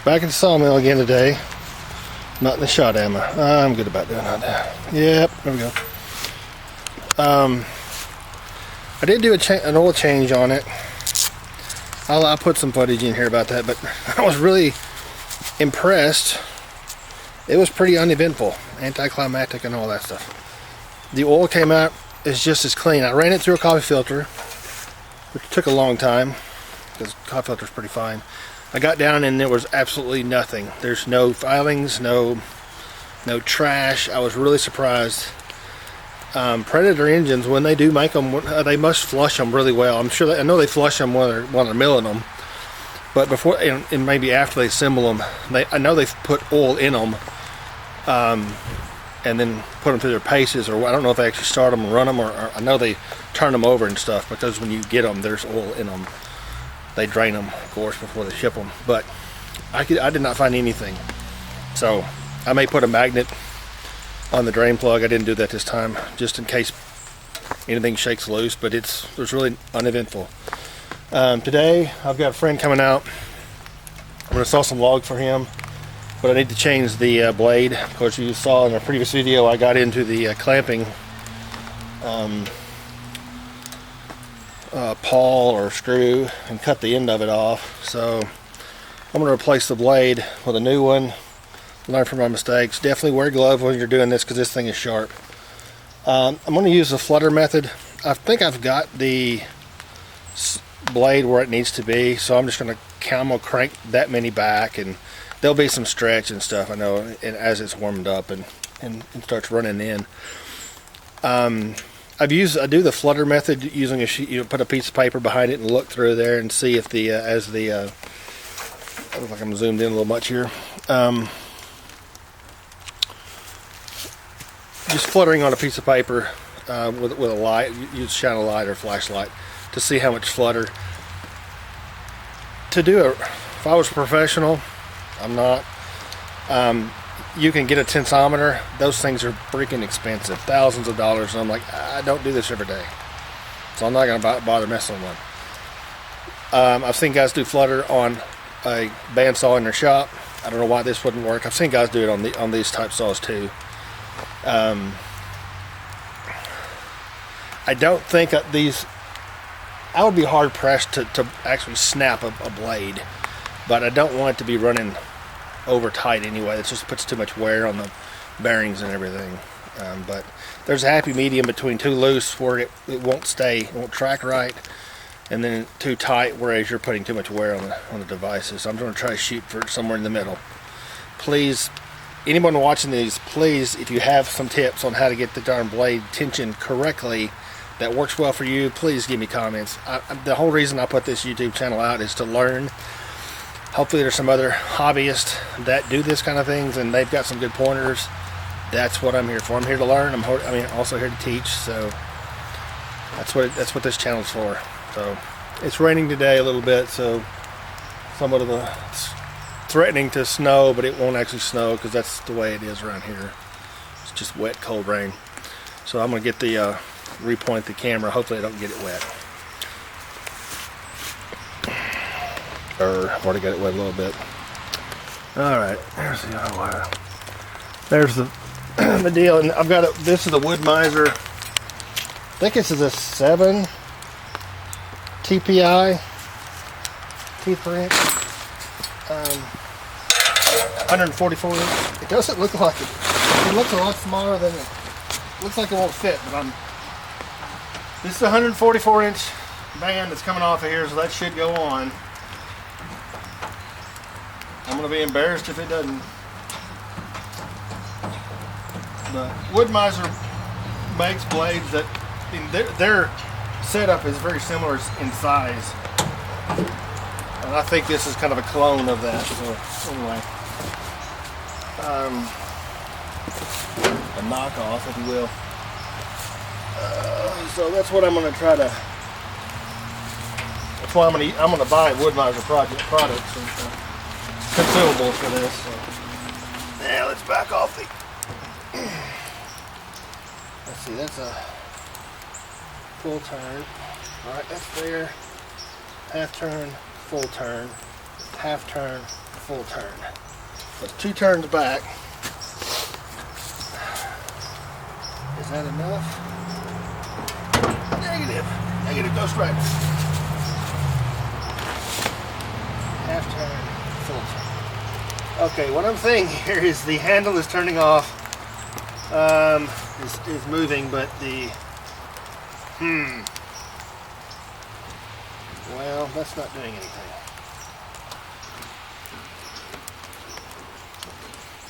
Back at the sawmill again today. Not in the shot, am I? I'm good about doing that. Yep, there we go. I did do an oil change on it. I'll put some footage in here about that, but I was really impressed. It was pretty uneventful, anticlimactic and all that stuff. The oil came out is just as clean. I ran it through a coffee filter, which took a long time because coffee filter is pretty fine. I got down and there was absolutely nothing. There's no filings, no trash. I was really surprised. Predator engines, when they do make them, they must flush them really well. I'm sure I know they flush them when they're milling them, but before and maybe after they assemble them, I know they've put oil in them, and then put them through their paces, or I don't know if they actually start them and run them, or I know they turn them over and stuff, because when you get them, there's oil in them. They drain them, of course, before they ship them. But I did not find anything. So I may put a magnet on the drain plug. I didn't do that this time, just in case anything shakes loose. But it was really uneventful. Today I've got a friend coming out. I'm going to saw some log for him, but I need to change the blade. Of course, you saw in a previous video I got into the clamping pawl or screw and cut the end of it off. So I'm going to replace the blade with a new one. Learn from my mistakes. Definitely wear gloves when you're doing this because this thing is sharp. I'm going to use the flutter method. I think I've got the blade where it needs to be, so I'm just going to crank that many back, and there'll be some stretch and stuff, I know, and as it's warmed up and starts running in. I do the flutter method using a sheet. You put a piece of paper behind it and look through there and see if I look like I'm zoomed in a little much here. Just fluttering on a piece of paper with a light. You shine a light or flashlight to see how much flutter. If I was a professional, I'm not. You can get a tensometer. Those things are freaking expensive, thousands of dollars, and I'm like, I don't do this every day, so I'm not going to bother messing with one. I've seen guys do flutter on a bandsaw in their shop. I don't know why this wouldn't work. I've seen guys do it on these type saws too. I don't think I would be hard pressed to actually snap a blade, but I don't want it to be running over tight anyway. It just puts too much wear on the bearings and everything. But there's a happy medium between too loose where it won't track right, and then too tight whereas you're putting too much wear on the devices. So I'm going to try to shoot for somewhere in the middle. Please, anyone watching these, please, if you have some tips on how to get the darn blade tension correctly that works well for you, please give me comments. The whole reason I put this YouTube channel out is to learn. Hopefully there's some other hobbyists that do this kind of things and they've got some good pointers. That's what I'm here for. I'm here to learn. I'm also here to teach. So that's what this channel's for. So it's raining today a little bit, so somewhat of it's threatening to snow, but it won't actually snow because that's the way it is around here. It's just wet, cold rain. So I'm gonna get the repoint the camera. Hopefully I don't get it wet. I've already got it wet a little bit. Alright, there's the other wire. There's the deal, and I've got this is a wood miser. I think this is a 7 TPI teeth per inch, 144 inch. It doesn't look like it. It looks a lot smaller than it looks like. It won't fit, but this is a 144 inch band that's coming off of here, so that should go on. I'm going to be embarrassed if it doesn't. The wood miser makes blades that their setup is very similar in size, and I think this is kind of a clone of that. So anyway, a knockoff, if you will. So that's what I'm going to try to. That's why I'm going to buy wood miser products and consumables for this. So. Yeah, let's back off the. Let's see, that's a full turn. Alright, that's there. Half turn, full turn, half turn, full turn. But 2 turns back. Is that enough? Negative. Negative. Go straight. Half turn, full turn. Okay, what I'm saying here is the handle is turning off. Is moving, but the well, that's not doing anything.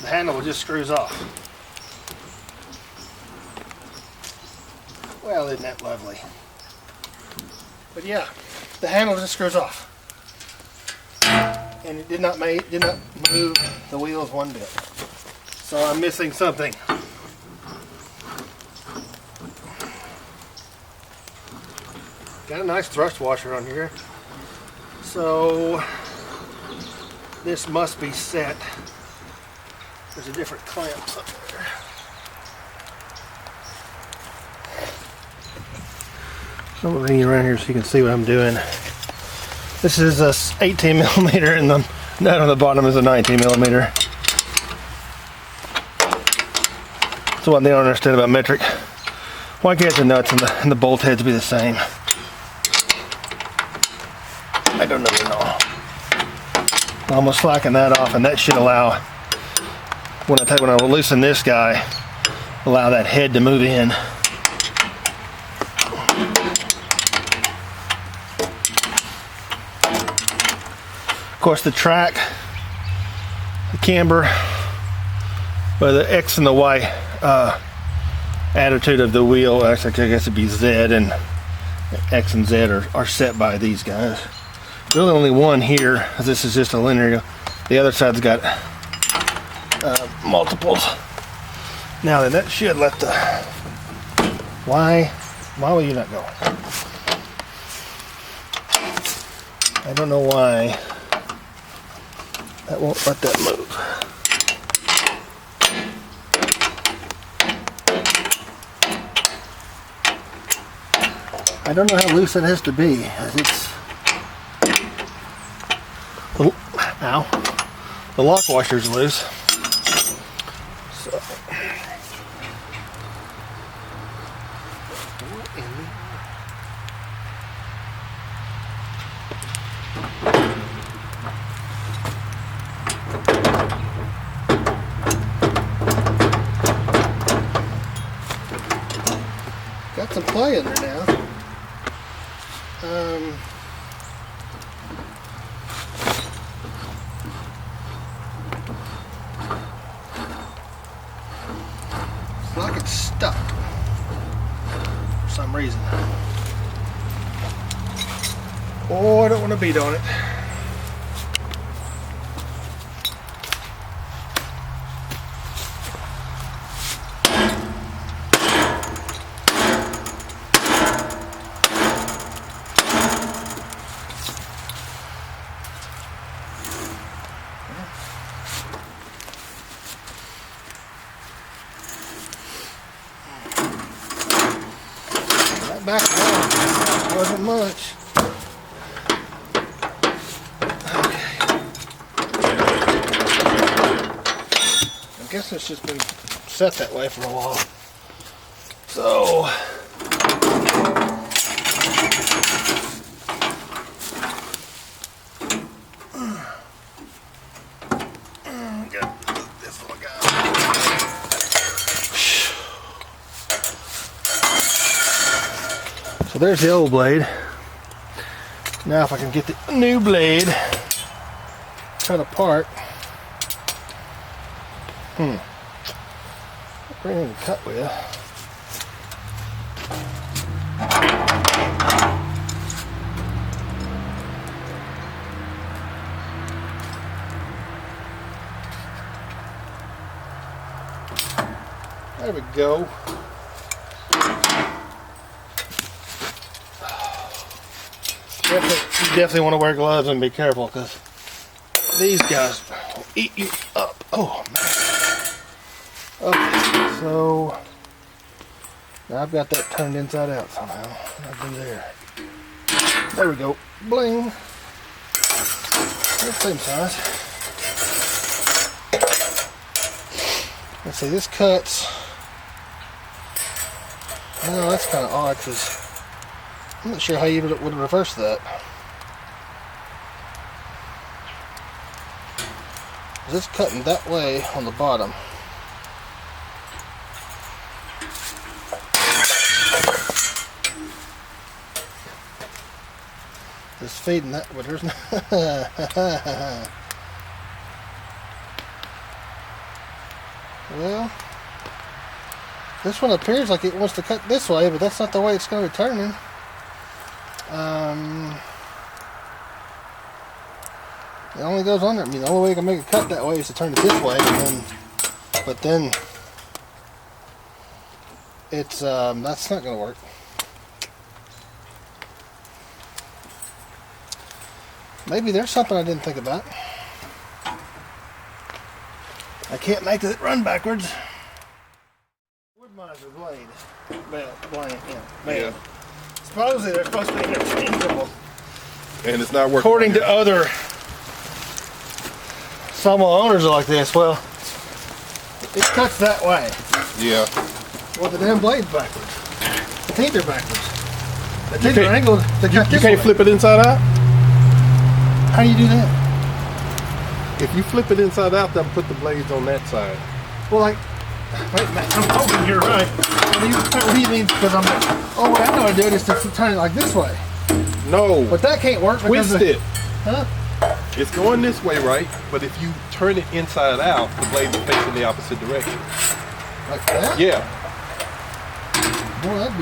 The handle just screws off. Well, isn't that lovely? But yeah, the handle just screws off, and it did not move the wheels one bit. So I'm missing something. Got a nice thrust washer on here, so this must be set. There's a different clamps up there. So I'm gonna bring you around here so you can see what I'm doing. This is a 18 millimeter, and the nut on the bottom is a 19 millimeter. So one thing I don't understand about metric: why can't the nuts and the bolt heads be the same? I don't really know. I'm gonna slacken that off, and that should allow, when I loosen this guy, allow that head to move in. Of course, the track, the camber, or the X and the Y attitude of the wheel, actually I guess it'd be Z, and X and Z are set by these guys. Really only one here, as this is just a linear. The other side's got multiples. Now then, that should let the... Why will you not go? I don't know why that won't let that move. I don't know how loose it has to be, as it's... Oh, ow. The lock washer's loose. So. Got some play in there now. It's like it's stuck for some reason. Oh, I don't want to beat on it. Back down. Wasn't much. Okay. I guess it's just been set that way for a while. So got this little guy. So there's the old blade. Now if I can get the new blade cut apart. Bring it to cut with. There we go. You definitely want to wear gloves and be careful, because these guys will eat you up. Oh man. Okay, so now I've got that turned inside out somehow. I'll do there. There we go. Bling. That's the same size. Let's see, this cuts. No, that's kind of odd because I'm not sure how you would reverse that. It's cutting that way on the bottom. Just feeding that way. There's no well, this one appears like it wants to cut this way, but that's not the way it's going to be turning. It only goes under. I mean, the only way you can make it cut that way is to turn it this way, but then it's that's not going to work. Maybe there's something I didn't think about. I can't make it run backwards. Woodmiser blade. Yeah. Supposedly they're supposed to be interchangeable. And it's not working. According to other Sawmill owners are like this. Well, it cuts that way. Yeah. Well, the damn blade's backwards. The teeth are backwards. The teeth are angled to cut this way. You can't flip it inside out? How do you do that? If you flip it inside out, then put the blades on that side. Well, like, wait a minute, I'm hoping you're right. What do you mean? Because I'm like, oh, what I know how to do it is to turn it like this way. No. But that can't work because twist it. Huh? It's going this way, right? But if you turn it inside out, the blades are facing the opposite direction. Like that? Yeah. Boy, that'd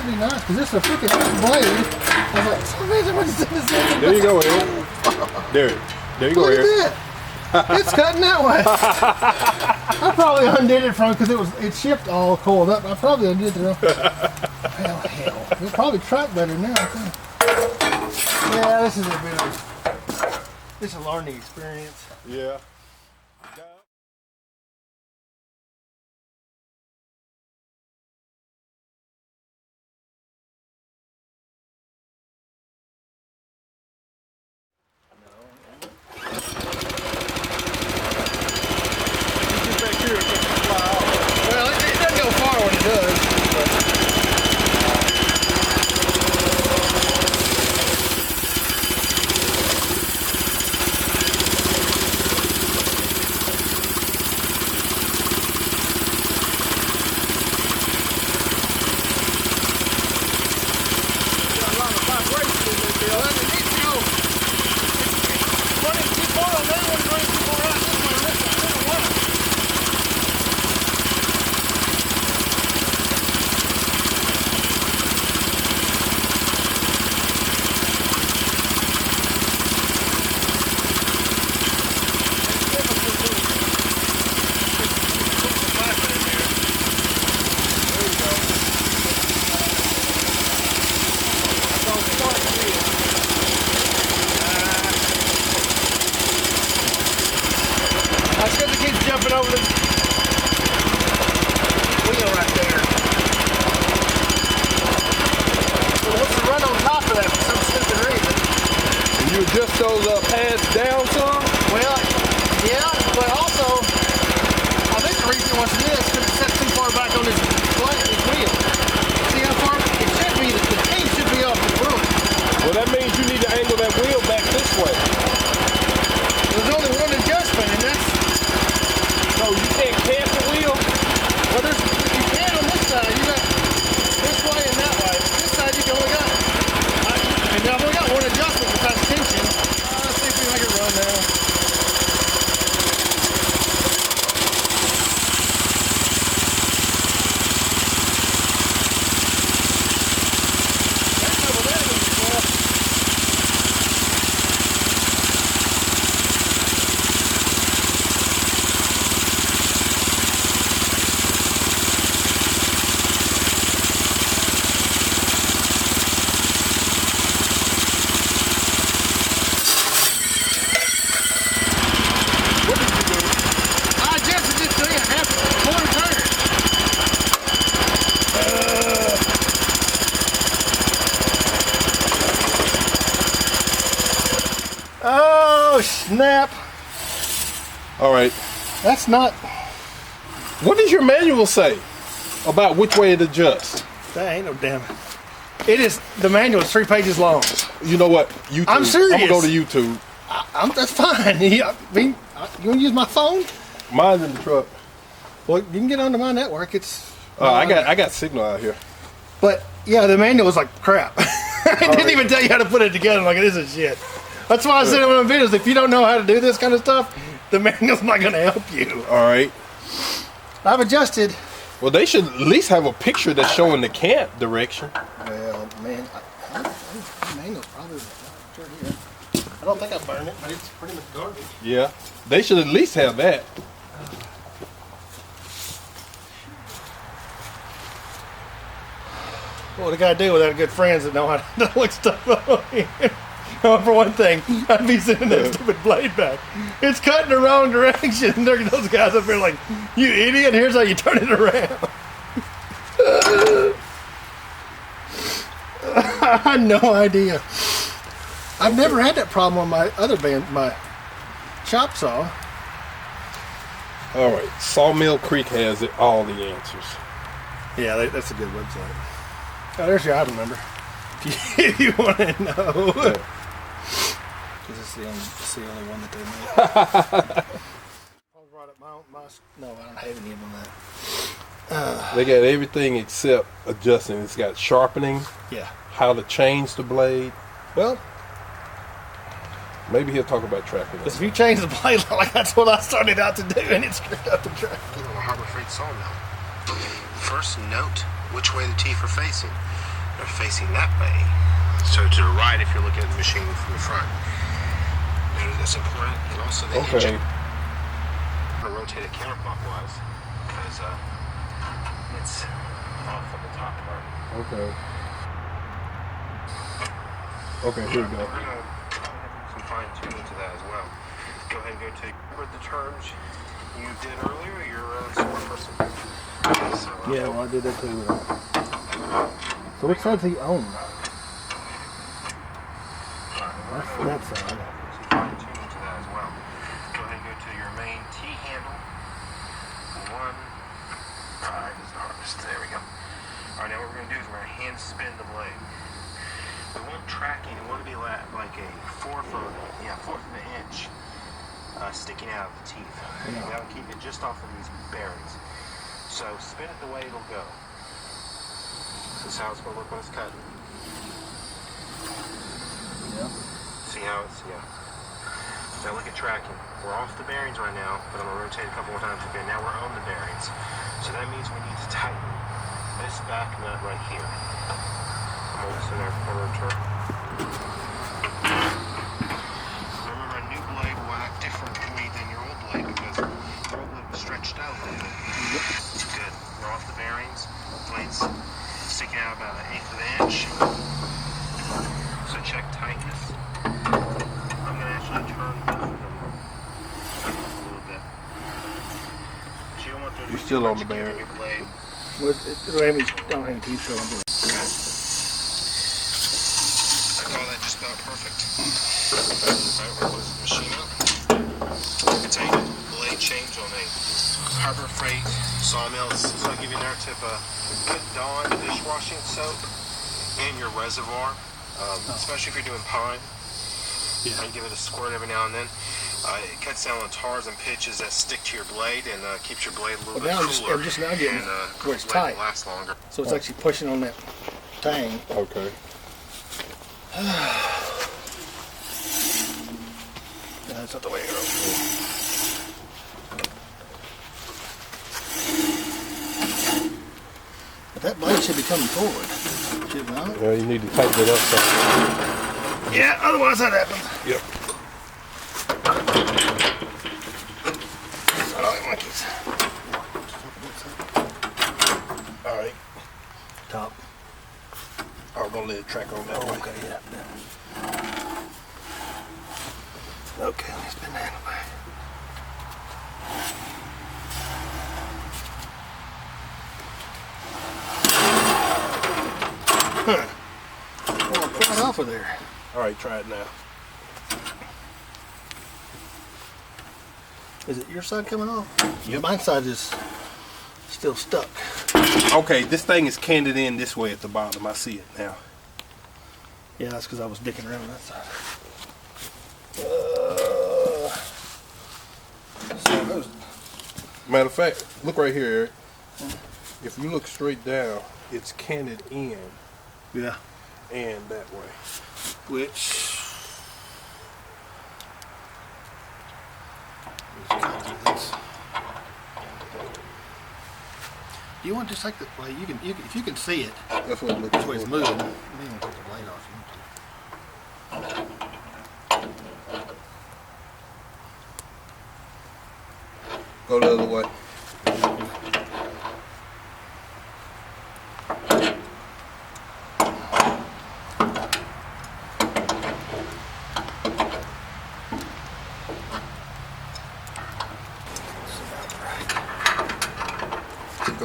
be nice. Because this is a freaking blade. I was like, so amazing what this is. There you go, Eric. There you go, Eric. Look at that. It's cutting that way. I probably undid it from because it shipped all coiled up. I probably undid it. Hell. It'll probably track better now. Yeah, this is a learning experience. Yeah. Well, it doesn't go far when it does. Jumping over the wheel right there. So what's the run on top of that for some stupid reason? And you adjust those pads down some? Well, yeah, but also, I think the reason it wants to do this is because it's set too far back on this wheel. See how far? It should be, the teeth should be off the room. Well, that means you need to angle that wheel back this way. There's only one adjustment, and that's... So you can't cast the wheel? Well, you can on this side. You got this way and that way. This side you can only got. And I've only got one adjustment besides tension. Let's see if we can make it run now. Oh, snap. All right. That's not... What does your manual say about which way it adjusts? That ain't no damn. It is, the manual is 3 pages long. You know what? YouTube. I'm serious. I'm gonna go to YouTube. That's fine. I mean, you want to use my phone? Mine's in the truck. Well, you can get onto my network. It's. I got signal out here. But yeah, the manual was like crap. I didn't even tell you how to put it together. Like, it isn't shit. That's why I said in one of my videos, if you don't know how to do this kind of stuff, the manual's not going to help you. All right. I've adjusted. Well, they should at least have a picture that's showing the camp direction. Well, man, the manual's probably right here. I don't think I burned it, but it's pretty much garbage. Yeah, they should at least have that. What would a guy do without good friends that know how to look stuff up? Well, for one thing, I'd be sending that stupid blade back. It's cut in the wrong direction. There are those guys up there like, you idiot, here's how you turn it around. I had no idea. I've never had that problem on my other band, my chop saw. All right, Sawmill Creek has all the answers. Yeah, that's a good website. Oh, there's your item number. If you want to know. Because it's the only one that they make. No, I don't have any of them that. They got everything except adjusting. It's got sharpening. Yeah. How to change the blade. Well, maybe he'll talk about tracking. Because if you change the blade, like that's what I started out to do, and it screwed up the track. On a Harbor Freight sawmill. First, note which way the teeth are facing. They're facing that way. So to the right if you're looking at the machine from the front. Notice that's important. And also the engine. I'm going to rotate it counterclockwise because it's off on the top part. Okay. Okay, here we go. We're going to have some fine tuning to that as well. Go ahead and go to the terms you did earlier. You're a smart person. So, Yeah, well, I did that too. So which side's he on? That's that side. Fine tuning to that as well. Go ahead and go to your main T handle. 1, 5 is the hardest. There we go. Alright, now what we're going to do is we're going to hand spin the blade. We want tracking, we want to be like a fourth of an inch sticking out of the teeth. Yeah. That'll keep it just off of these bearings. So spin it the way it'll go. This is how it's going to look when it's cutting. Yeah. See how it's, Now look at tracking. We're off the bearings right now, but I'm going to rotate a couple more times. Okay, now we're on the bearings. So that means we need to tighten this back nut right here. I'm going to loosen there for a turn. Remember, a new blade will act differently than your old blade because your old blade was stretched out a little bit. Good. We're off the bearings. Blade's sticking out about 1/8 of an inch. So check tightness. I'm going to actually turn both of them a little bit. So you don't want to You're still on the bearing. your blade. Well, don't have any teeth, so I'm doing it. I call that just about perfect. Alright, we'll close the machine up. I can tell you the blade change on a Harbor Freight sawmill. So I'll give you another tip. Put Dawn dishwashing soap in your reservoir, especially if you're doing pine. Yeah. You give it a squirt every now and then. It cuts down on tars and pitches that stick to your blade and keeps your blade a little bit cooler. I'm just now getting and where it's the blade tight. will last longer. So it's actually pushing on that tang. Okay. That's not the way it goes. But that blade should be coming forward. Should it not? Yeah, you need to tighten it up some. Yeah, otherwise that happens. Yep. I don't like this. Alright. Top. I'm gonna let it track on that way. Okay, yeah. Okay, let me spin that away. Huh. Oh, pull it off of there. Alright, try it now. Is it your side coming off? Yeah. My side is still stuck. Okay, this thing is canted in this way at the bottom. I see it now. Yeah, that's because I was dicking around that side. Matter of fact, look right here, Eric. If you look straight down, it's canted in Yeah. and that way. Which do you want just like the way you can if you can see it, That's what it looks that's the way it's like. moving. You can take the blade off if you want to. Go the other way.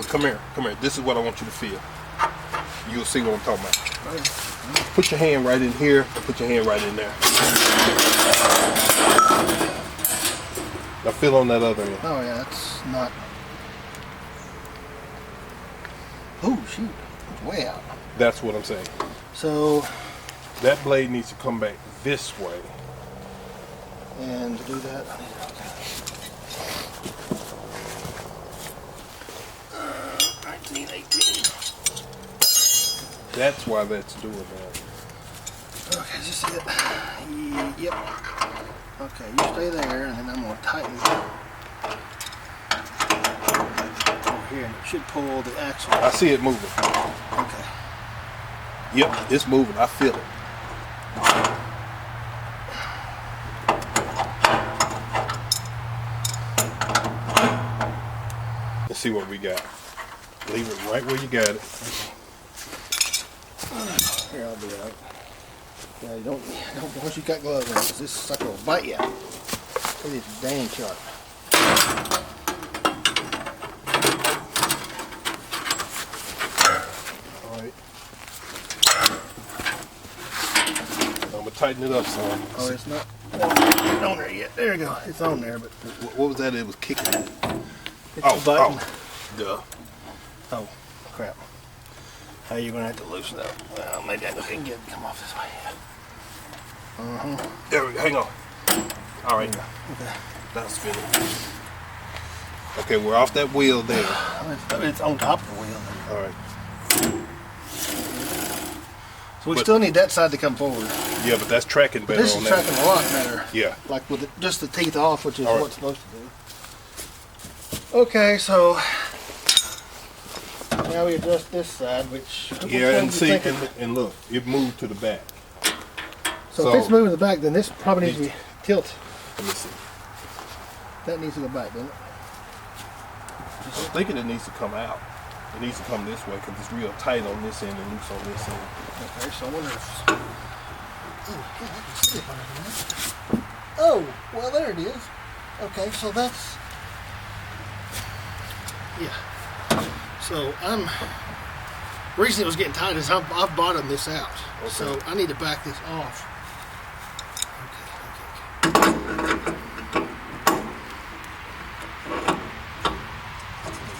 Come here, come here. This is what I want you to feel. You'll see what I'm talking about. Put your hand right in here and put your hand right in there. Now feel on that other end. Oh yeah, that's not. Oh shoot, it's way out. That's what I'm saying. So, That blade needs to come back this way. and to do that, I need to 1918. That's why that's doing that. Okay, is this it? Yep. Okay, you stay there, and then I'm going to tighten it over here, and it should pull the axle. I see it moving. Okay. Yep, it's moving. I feel it. Let's see what we got. Leave it right where you got it. Here, I'll do that. Yeah, you don't once you got gloves on, 'cause this sucker will bite you. It is dang sharp. Alright. I'm going to tighten it up some. Oh, it's not on there yet. There you go. It's on there, but What was that? It was kicking it. it's a button. Duh. Oh, crap. How you gonna have to loosen up? Well, maybe I can get it to come off this way. There we go. Hang on. Alright. Okay. That's fitting. Okay, we're off that wheel there. It's on top of the wheel. Alright. So we still need that side to come forward. Yeah, but that's tracking better This on is that. tracking a lot better. Yeah. Like with just the teeth off, which is All right. what's supposed to do. Okay, so now we adjust this side, which Yeah, and which one do you see, think and look, it moved to the back. so if it's moving to the back, then this probably needs to be tilt. Let me see. That needs to go back, doesn't it? I'm thinking it needs to come out. It needs to come this way because it's real tight on this end and loose on this end. Okay, so I wonder if. Oh, yeah, I can see it better than that. Oh, well, there it is. Okay, so that's. Yeah. So reason it was getting tight is I've bottomed this out. Okay. So I need to back this off.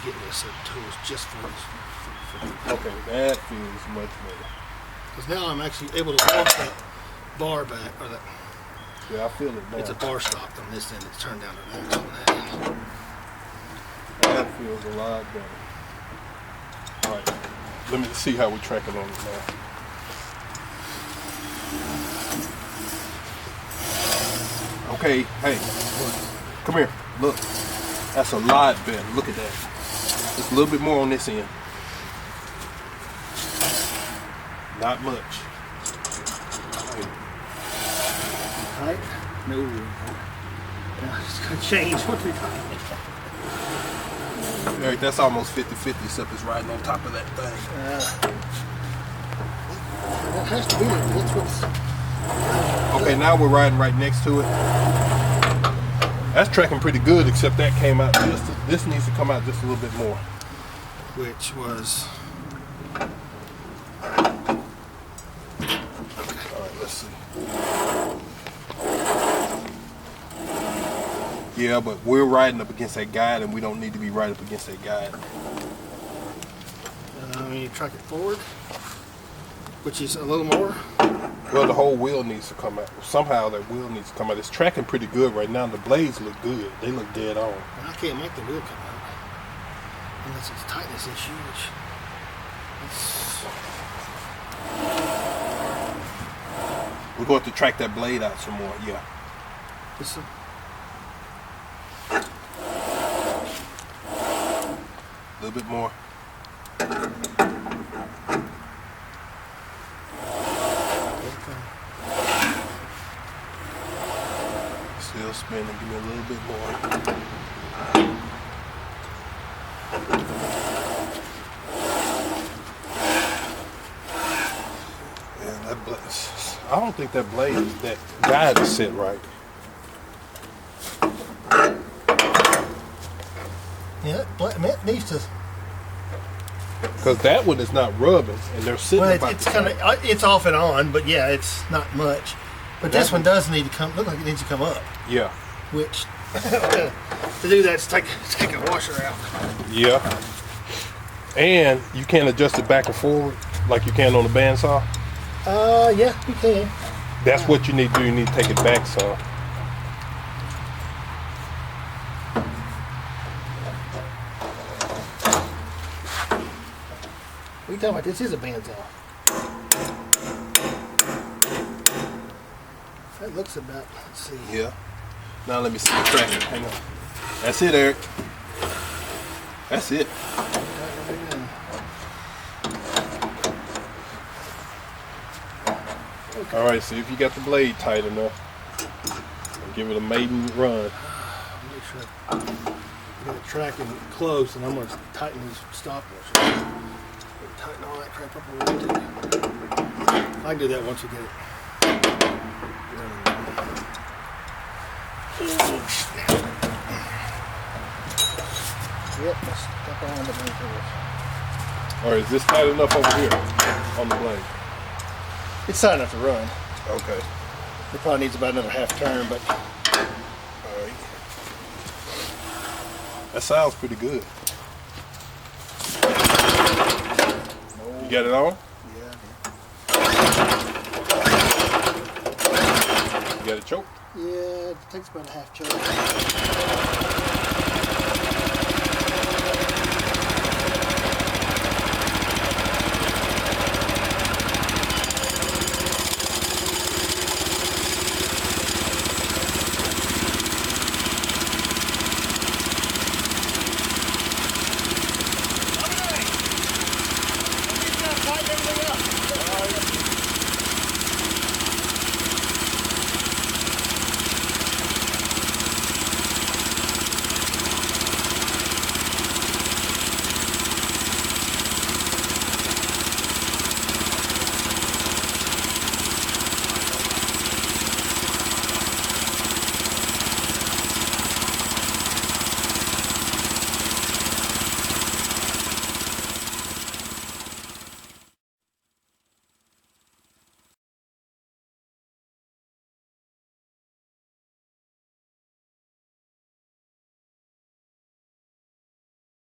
Get this tools just for this. Okay, that feels much better. Because now I'm actually able to walk that bar back, or that. Yeah, I feel it now. It's a bar stop on this end. It's turned down to that. That feels a lot better. Alright, let me see how we're tracking on it now. Okay, hey, come here, look. That's a lot better. Look at that. Just a little bit more on this end. Not much. Right? No. Now it's going to change what we got. Eric, that's almost 50-50, except it's riding on top of that thing. That has to be it. That's what's. Okay, now we're riding right next to it. That's tracking pretty good, except that came out just, this needs to come out just a little bit more. Which was. All right, let's see. Yeah, but we're riding up against that guide, and we don't need to be right up against that guide. You track it forward, which is a little more. Well, the whole wheel needs to come out. Somehow that wheel needs to come out. It's tracking pretty good right now. The blades look good. They look dead on. I can't make the wheel come out unless it's tightness issue, which We're going to track that blade out some more. Yeah. it's A little bit more. Still spinning. Give me a little bit more. Yeah, that blade. I don't think that blade, that guide is set right. yeah, it needs to. Because that one is not rubbing, and they're sitting Well, about it's the kind same. of it's off and on, but yeah, it's not much. But this one does need to come. Look like it needs to come up. Yeah. Which to do that, let's take a washer out. Yeah. And you can't adjust it back and forward like you can on the bandsaw. Yeah, you can. That's what you need to do. You need to take it back some. What are you talking about? This is a bandsaw. That looks about. Let's see. Yeah. Now let me see the tracking. Hang on. That's it, Eric. That's it. Okay. All right, see if you got the blade tight enough. And give it a maiden run. Make sure I get it tracking close, and I'm going to tighten these stopwatches. Tighten all that crap up a little too. I can do that once we get it running. Yep, step on the blade. All right, is this tight enough over here on the blade? It's tight enough to run. Okay. It probably needs about another half turn, but All right. That sounds pretty good. You got it on? yeah. You got it choked? Yeah, it takes about a half choke.